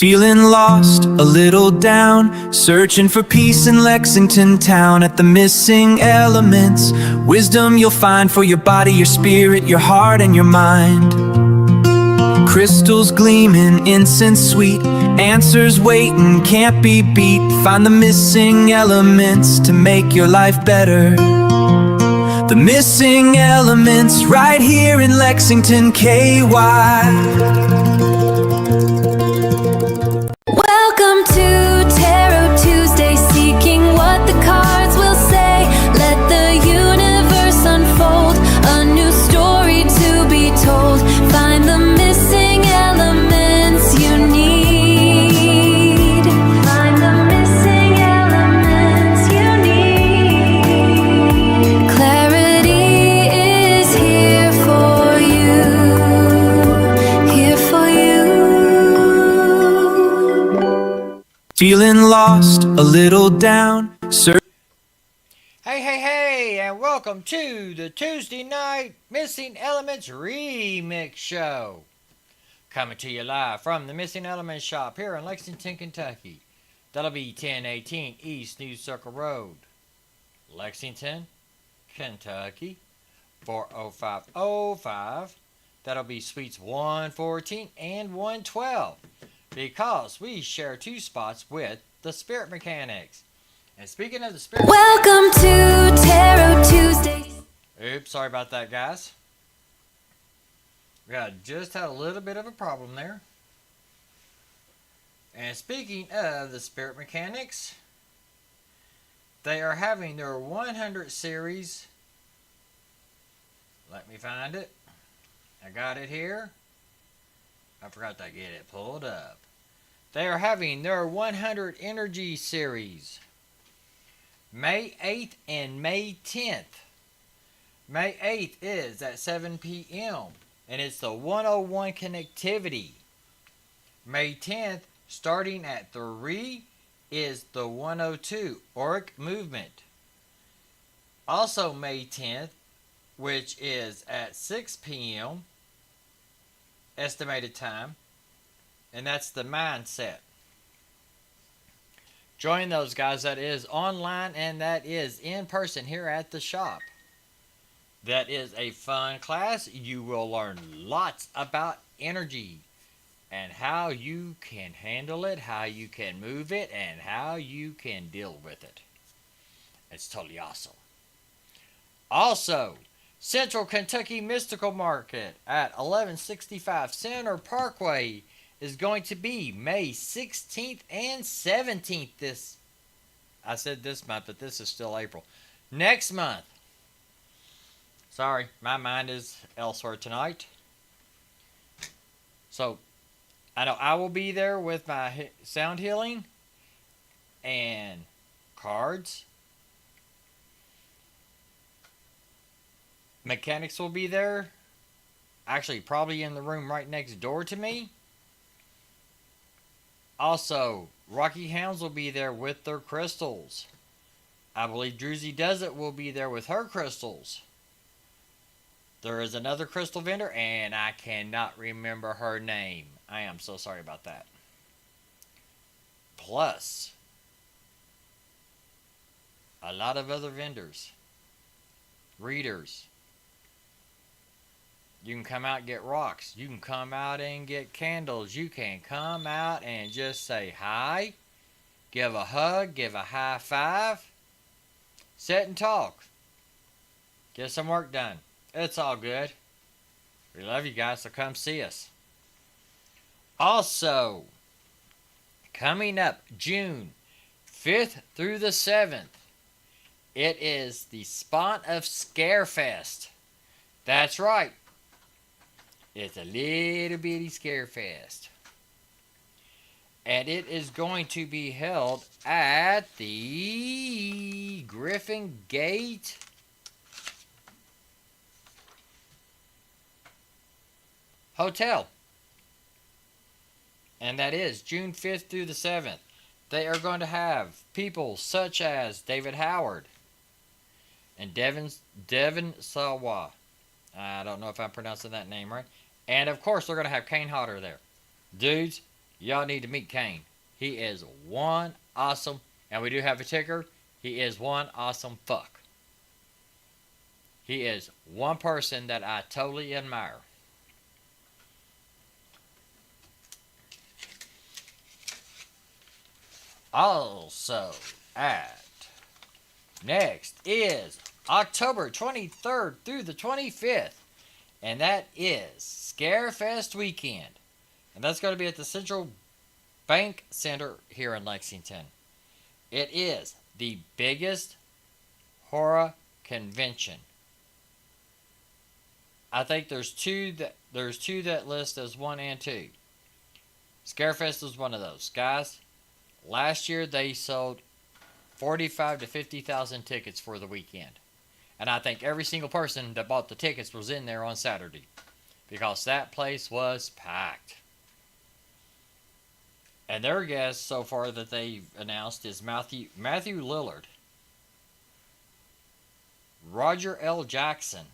Feeling lost, a little down, searching for peace in Lexington town. At the missing elements, wisdom you'll find for your body, your spirit, your heart, and your mind. Crystals gleaming, incense sweet, answers waiting, can't be beat. Find the missing elements to make your life better. The missing elements right here in Lexington, KY. Welcome to Tarot Tuesday, seeking what the cards will say. Let the universe unfold, a new story to be told. Find the missing elements you need. Find the missing elements you need. Clarity is here for you. Here for you. Feeling lost, a little down, Hey, and welcome to the Tuesday night Missing Elements Remix Show. Coming to you live from the Missing Elements shop here in Lexington, Kentucky. That'll be 1018 East New Circle Road, Lexington, Kentucky, 40505. That'll be suites 114 and 112. Because we share two spots with the Spirit Mechanics. And speaking of the Spirit Welcome to Tarot Tuesday. Oops, sorry about that, guys. We just had a little bit of a problem there. And speaking of the Spirit Mechanics, they are having their 100 series. Let me find it. I got it here. I forgot to get it pulled up. They are having their 100 Energy Series. May 8th and May 10th. May 8th is at 7 p.m. and it's the 101 Connectivity. May 10th, starting at 3, is the 102 Auric Movement. Also May 10th, which is at 6 p.m. estimated time, and that's the Mindset. Join those guys. That is online and that is in person here at the shop. That is a fun class. You will learn lots about energy and how you can handle it, how you can move it, and how you can deal with it. It's totally awesome. Also, Central Kentucky Mystical Market at 1165 Center Parkway is going to be May 16th and 17th. I said this month, but this is still April. Next month. Sorry, my mind is elsewhere tonight. So, I know I will be there with my sound healing and cards. Mechanics will be there. Actually, probably in the room right next door to me. Also, Rocky Hounds will be there with their crystals. I believe Druzy Does It will be there with her crystals. There is another crystal vendor, and I cannot remember her name. I am so sorry about that. Plus, a lot of other vendors. Readers. You can come out and get rocks. You can come out and get candles. You can come out and just say hi. Give a hug. Give a high five. Sit and talk. Get some work done. It's all good. We love you guys, so come see us. Also, coming up June 5th through the 7th, it is the Spawn of Scarefest. That's right. It's a little bitty scare fest. And it is going to be held at the Griffin Gate Hotel. And that is June 5th through the 7th. They are going to have people such as David Howard and Devin Sawa. I don't know if I'm pronouncing that name right. And of course, they're going to have Kane Hodder there. Dudes, Y'all need to meet Kane. He is one awesome, and we do have a ticker. He is one awesome fuck. He is one person that I totally admire. Also, at next is October 23rd through the 25th, and that is Scarefest weekend. And that's going to be at the Central Bank Center here in Lexington. It is the biggest horror convention. I think there's two that list as 1 and 2. Scarefest was one of those. Guys, last year they sold 45 to 50,000 tickets for the weekend. And I think every single person that bought the tickets was in there on Saturday, because that place was packed. And their guest so far that they've announced is Matthew Lillard, Roger L. Jackson,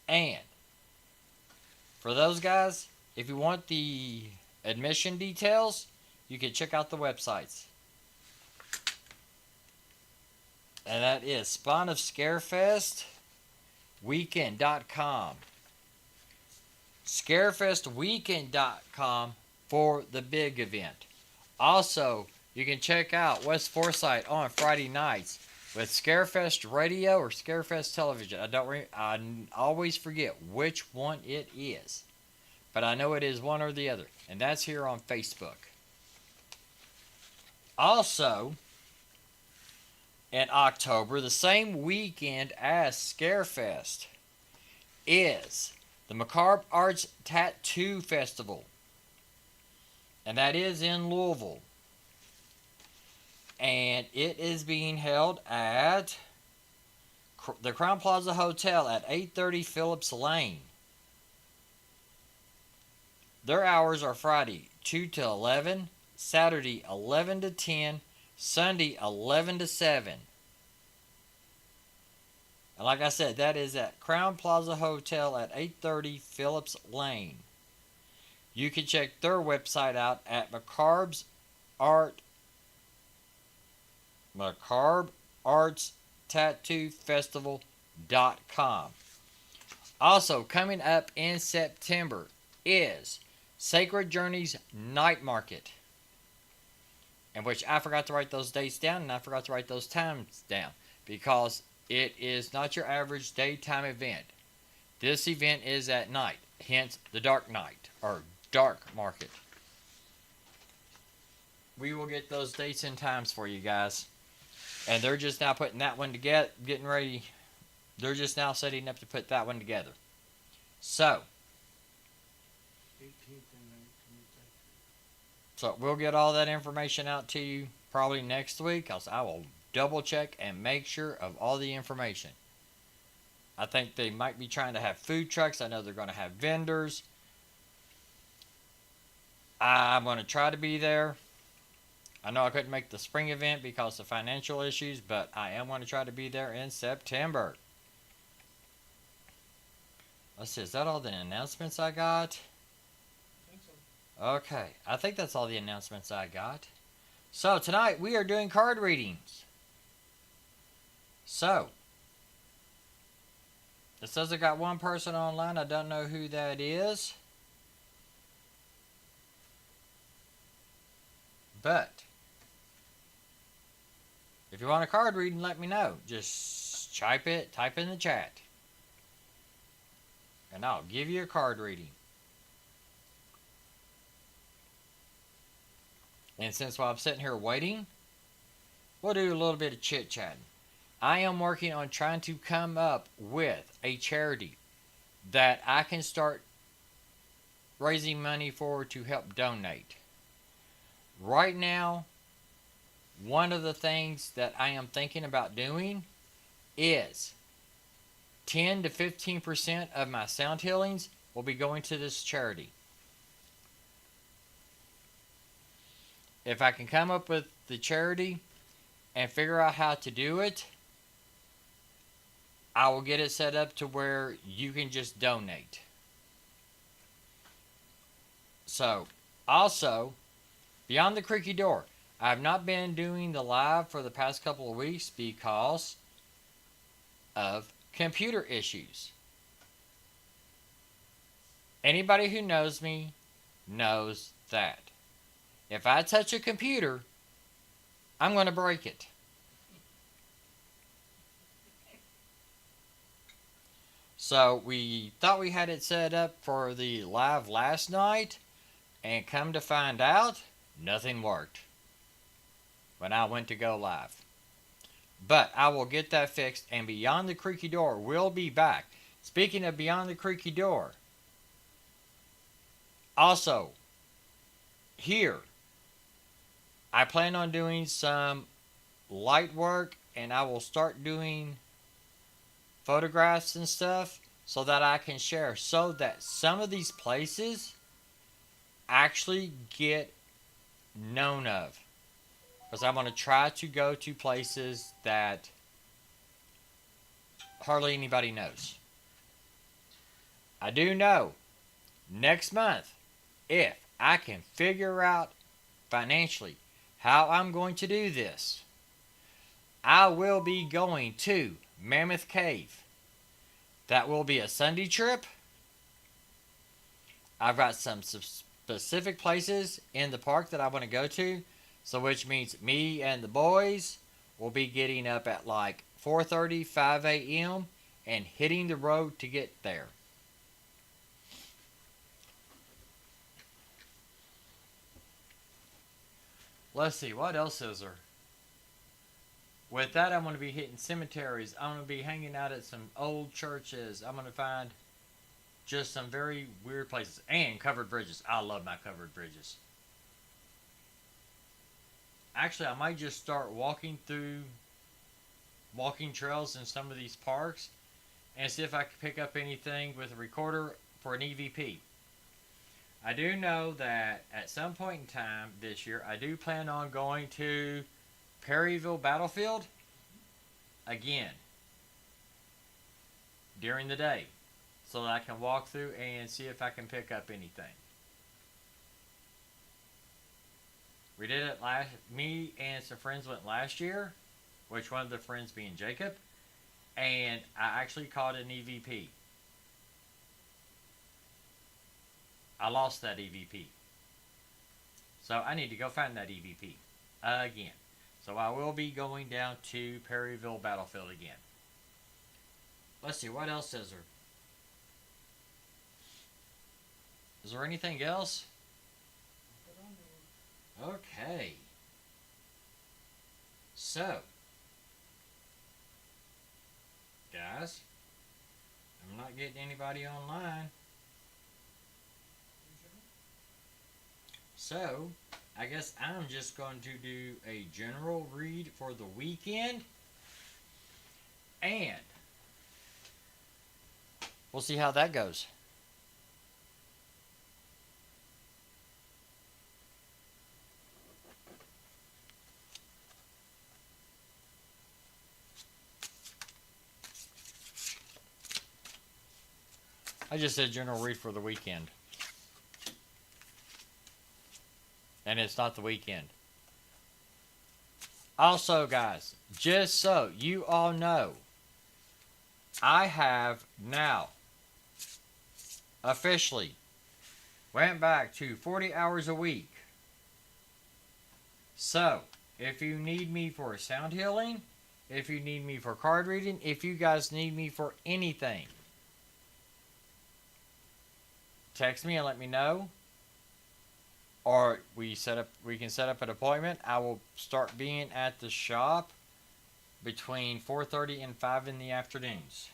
and for those guys, if you want the admission details, you can check out the websites. And that is spawnofscarefestweekend.com. Scarefestweekend.com for the big event. Also, you can check out West Forsyth on Friday nights with Scarefest Radio or Scarefest Television. I always forget which one it is, but I know it is one or the other, and that's here on Facebook. Also, in October, the same weekend as Scarefest, is the Macabre Arts Tattoo Festival, and that is in Louisville. And it is being held at the Crown Plaza Hotel at 830 Phillips Lane. Their hours are Friday 2 to 11, Saturday 11 to 10, Sunday 11 to 7. And like I said, that is at Crown Plaza Hotel at 830 Phillips Lane. You can check their website out at Macabre Arts Tattoo Festival.com. Also, coming up in September is Sacred Journeys Night Market, in which I forgot to write those dates down and I forgot to write those times down, because it is not your average daytime event. This event is at night, hence the dark night or dark market. We will get those dates and times for you guys. And they're just now putting that one together, getting ready. They're just now setting up to put that one together. So we'll get all that information out to you probably next week, because I will double check and make sure of all the information. I think they might be trying to have food trucks. I know they're going to have vendors. I'm going to try to be there. I know I couldn't make the spring event because of financial issues, but I am going to try to be there in September. Let's see, is that all the announcements I got? I think so. Okay, I think that's all the announcements I got. So tonight we are doing card readings. So, it says I got one person online. I don't know who that is. But if you want a card reading, let me know. Just type in the chat, and I'll give you a card reading. And since while I'm sitting here waiting, we'll do a little bit of chit-chatting. I am working on trying to come up with a charity that I can start raising money for to help donate. Right now, one of the things that I am thinking about doing is 10 to 15% of my sound healings will be going to this charity. If I can come up with the charity and figure out how to do it, I will get it set up to where you can just donate. So, also, Beyond the Creaky Door. I've not been doing the live for the past couple of weeks because of computer issues. Anybody who knows me knows that. If I touch a computer, I'm going to break it. So we thought we had it set up for the live last night, and come to find out, nothing worked when I went to go live. But I will get that fixed, and Beyond the Creaky Door will be back. Speaking of Beyond the Creaky Door, also, here, I plan on doing some light work, and I will start doing photographs and stuff so that I can share, so that some of these places actually get known of. Because I'm going to try to go to places that hardly anybody knows. I do know next month, if I can figure out financially how I'm going to do this, I will be going to Mammoth Cave. That will be a Sunday trip. I've got some specific places in the park that I want to go to, so which means me and the boys will be getting up at like 4:30, 5 a.m. and hitting the road to get there. Let's see, what else is there? With that, I'm going to be hitting cemeteries. I'm going to be hanging out at some old churches. I'm going to find just some very weird places. And covered bridges. I love my covered bridges. Actually, I might just start walking through walking trails in some of these parks and see if I can pick up anything with a recorder for an EVP. I do know that at some point in time this year, I do plan on going to Perryville Battlefield again during the day so that I can walk through and see if I can pick up anything. We did it me and some friends went last year, which one of the friends being Jacob, and I actually caught an EVP. I lost that EVP. So I need to go find that EVP again. So I will be going down to Perryville Battlefield again. Let's see, what else is there? Is there anything else? Okay. So, guys, I'm not getting anybody online. So, I guess I'm just going to do a general read for the weekend. And we'll see how that goes. I just said general read for the weekend. And it's not the weekend. Also, guys, just so you all know, I have now officially went back to 40 hours a week. So, if you need me for sound healing, if you need me for card reading, if you guys need me for anything, text me and let me know. Or we can set up an appointment. I will start being at the shop between 4:30 and 5 in the afternoons.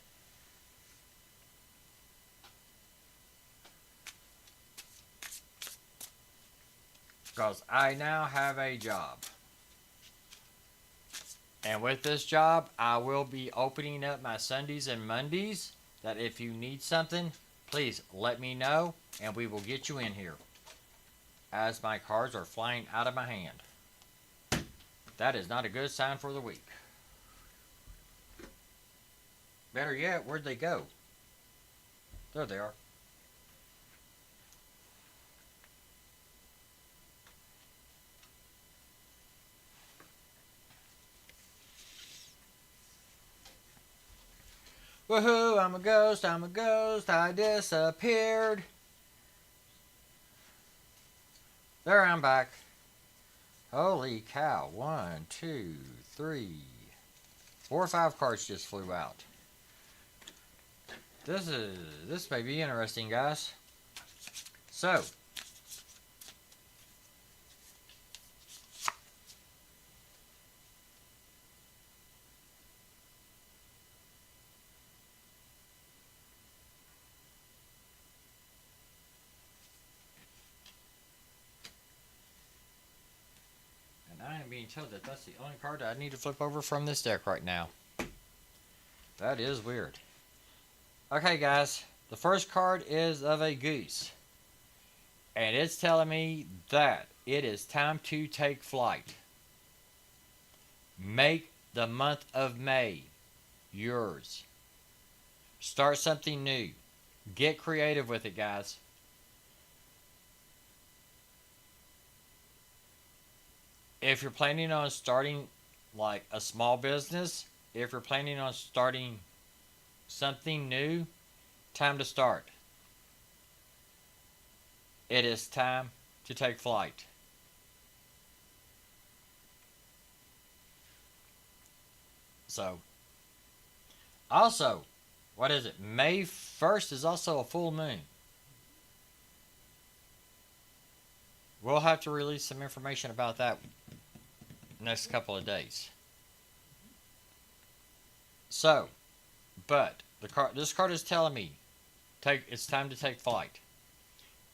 Because I now have a job. And with this job, I will be opening up my Sundays and Mondays, that if you need something, please let me know and we will get you in here. As my cards are flying out of my hand. That is not a good sign for the week. Better yet, where'd they go? There they are. Woohoo, I'm a ghost, I disappeared. There, I'm back. Holy cow. 1, 2, 3, 4 or 5 cards just flew out. This may be interesting, guys. So, and I am being told that that's the only card I need to flip over from this deck right now. That is weird. Okay, guys. The first card is of a goose. And it's telling me that it is time to take flight. Make the month of May yours. Start something new. Get creative with it, guys. If you're planning on starting like a small business, if you're planning on starting something new, time to start. It is time to take flight. So, also, what is it? May 1st is also a full moon. We'll have to release some information about that next couple of days. So, but this card is telling me it's time to take flight.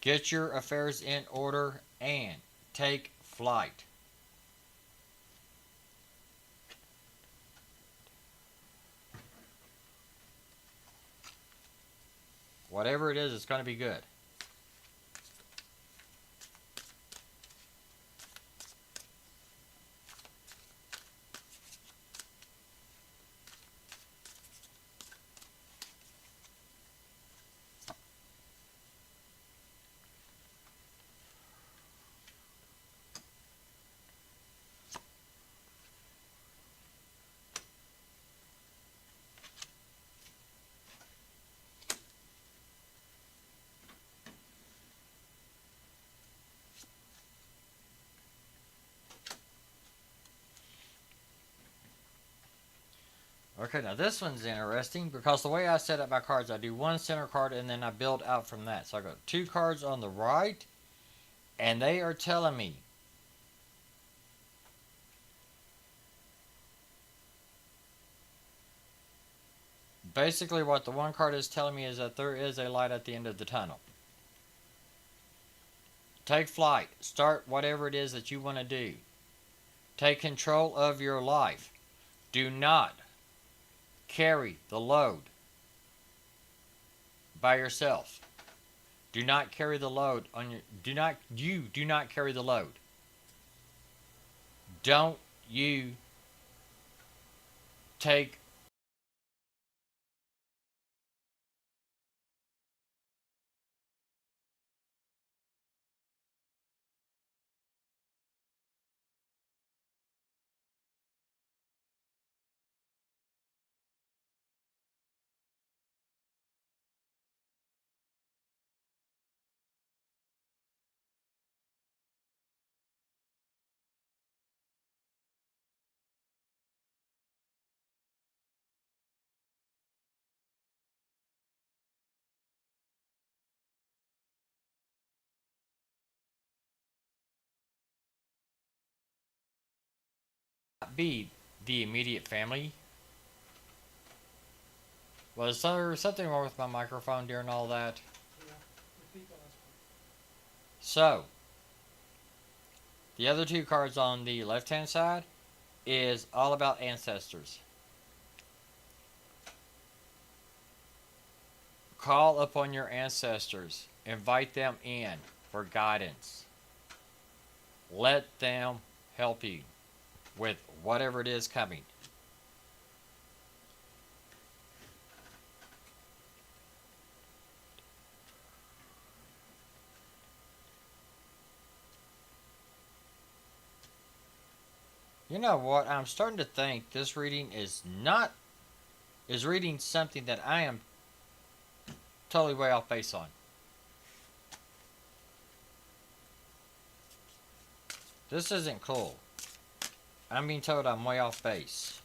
Get your affairs in order and take flight. Whatever it is, it's going to be good. Okay, now this one's interesting because the way I set up my cards, I do one center card and then I build out from that. So I got 2 cards on the right, and they are telling me basically what the one card is telling me is that there is a light at the end of the tunnel. Take flight. Start whatever it is that you want to do. Take control of your life. Do not carry the load by yourself. Do not carry the load on your do not carry the load. Don't you take be the immediate family. Was there something wrong with my microphone during all that? Yeah. Repeat the last part. So, the other 2 cards on the left-hand side is all about ancestors. Call upon your ancestors. Invite them in for guidance. Let them help you with whatever it is coming. You know what? I'm starting to think this reading is not is reading something that I am totally way off base on. This isn't cool. I'm being told I'm way off base.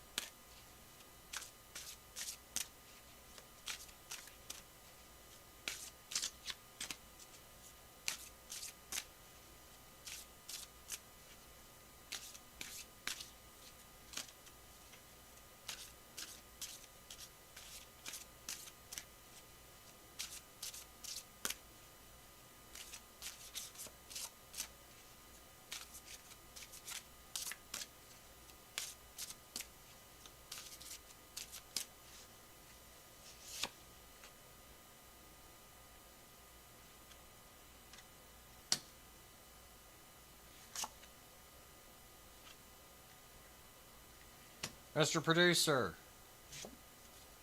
Mr. Producer,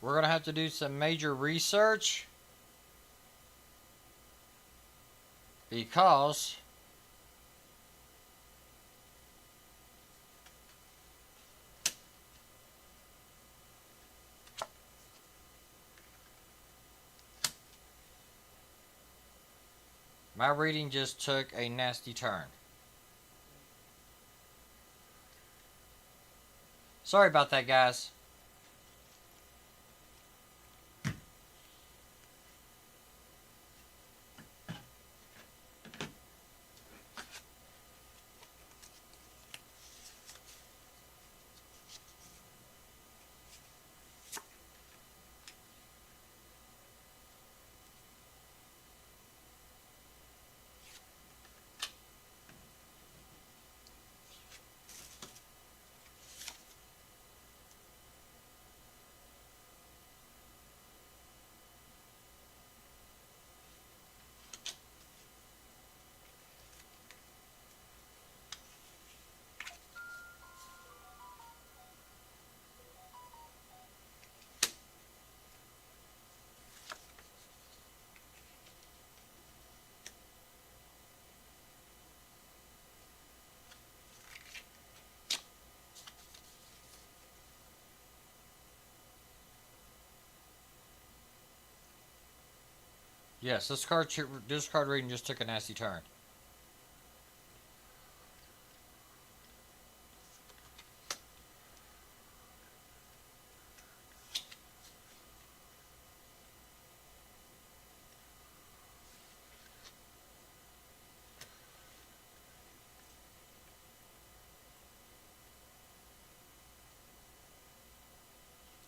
we're going to have to do some major research because my reading just took a nasty turn. Sorry about that, guys. Yes, this card reading just took a nasty turn.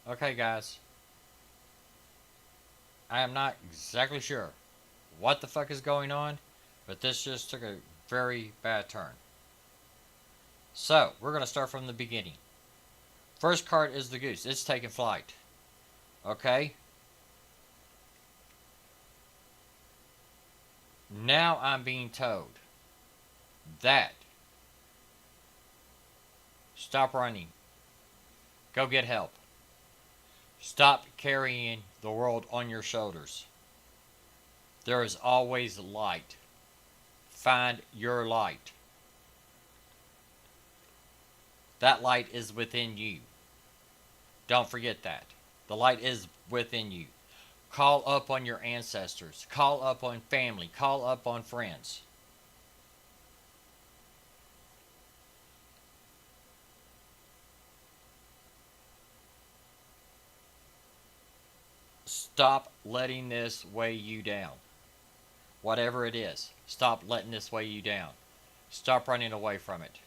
Okay, guys. I am not exactly sure what the fuck is going on, but this just took a very bad turn. So, we're going to start from the beginning. First card is the goose. It's taking flight. Okay? Now I'm being told that stop running. Go get help. Stop carrying the world on your shoulders. There is always light. Find your light. That light is within you. Don't forget that. The light is within you. Call up on your ancestors. Call up on family. Call up on friends. Stop letting this weigh you down. Whatever it is, stop letting this weigh you down. Stop running away from it.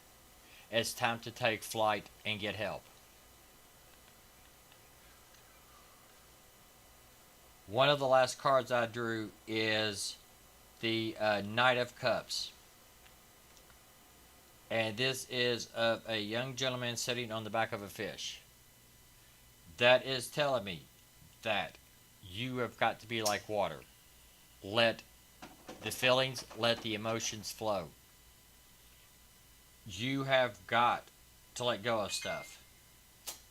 It's time to take flight and get help. One of the last cards I drew is the Knight of Cups. And this is of a young gentleman sitting on the back of a fish. That is telling me that you have got to be like water. Let the feelings, let the emotions flow. You have got to let go of stuff.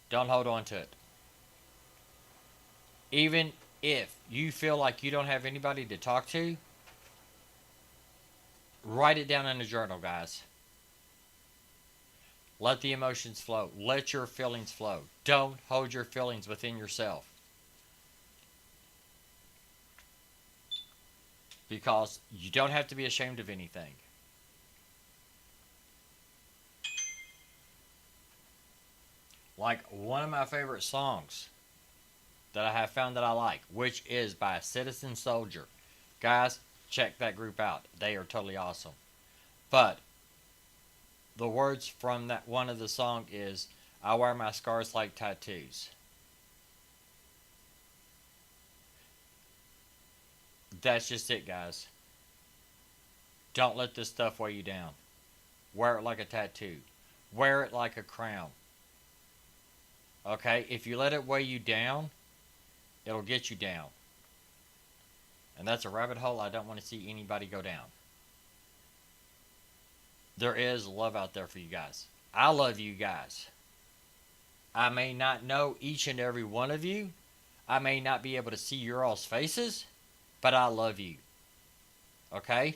Don't hold on to it. Even if you feel like you don't have anybody to talk to, write it down in a journal, guys. Let the emotions flow. Let your feelings flow. Don't hold your feelings within yourself. Because you don't have to be ashamed of anything. Like one of my favorite songs that I have found that I like, which is by Citizen Soldier. Guys, check that group out. They are totally awesome. But the words from that one of the song is, I wear my scars like tattoos. That's just it, guys. Don't let this stuff weigh you down. Wear it like a tattoo. Wear it like a crown. Okay? If you let it weigh you down, it'll get you down. And that's a rabbit hole I don't want to see anybody go down. There is love out there for you guys. I love you guys. I may not know each and every one of you. I may not be able to see your all's faces, but I love you. Okay?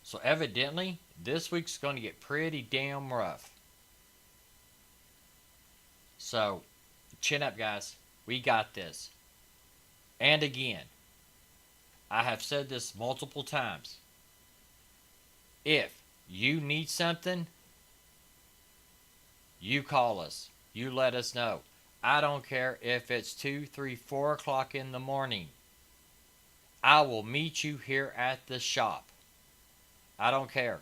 So evidently, this week's going to get pretty damn rough. So, chin up, guys. We got this. And again, I have said this multiple times. If you need something, you call us. You let us know. I don't care if it's 2, 3, 4 o'clock in the morning. I will meet you here at the shop. I don't care.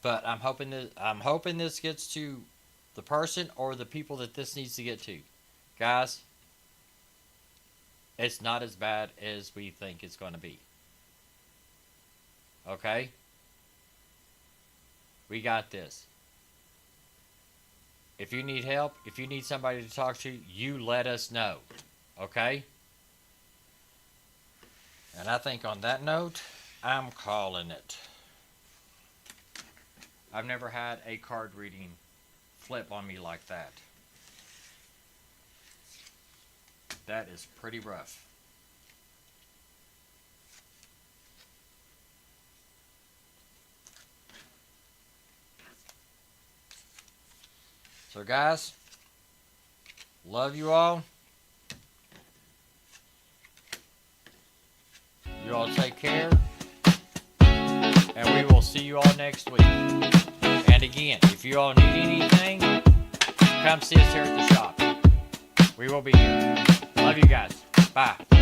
But I'm hoping this gets to the person or the people that this needs to get to. Guys, it's not as bad as we think it's going to be. Okay? We got this. If you need help, if you need somebody to talk to, you let us know. Okay? And I think on that note, I'm calling it. I've never had a card reading flip on me like that. That is pretty rough. So guys, love you all. You all take care. And we will see you all next week. And again, if you all need anything, come see us here at the shop. We will be here. Love you guys. Bye.